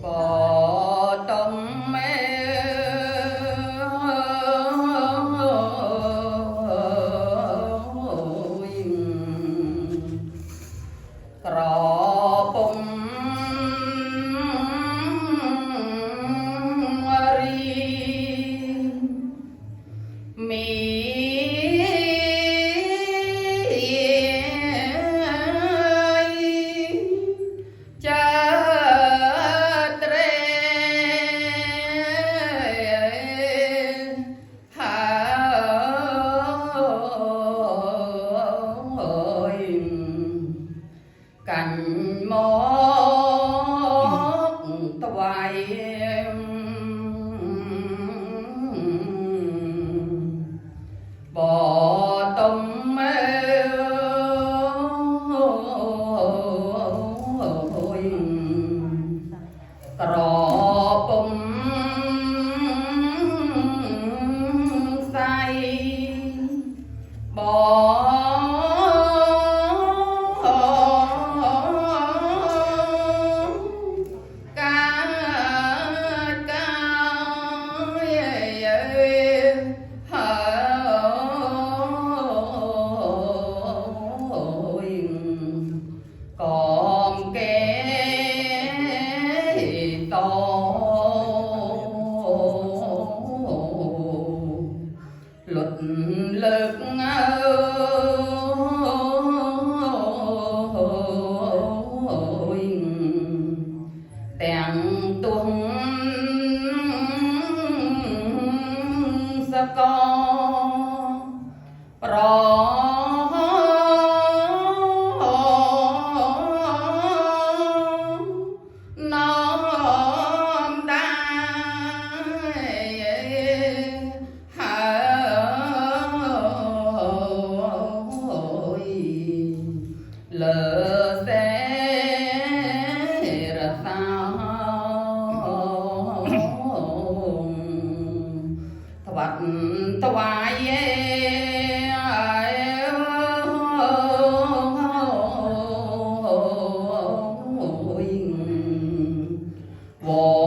bỏ tâm mê cỏ bông ri mi cành mốt toài bò tôm cỏ bông say bò còn kẻ to luật lực tèn tung sa con lỡ sẽ ra sao thoát toái vô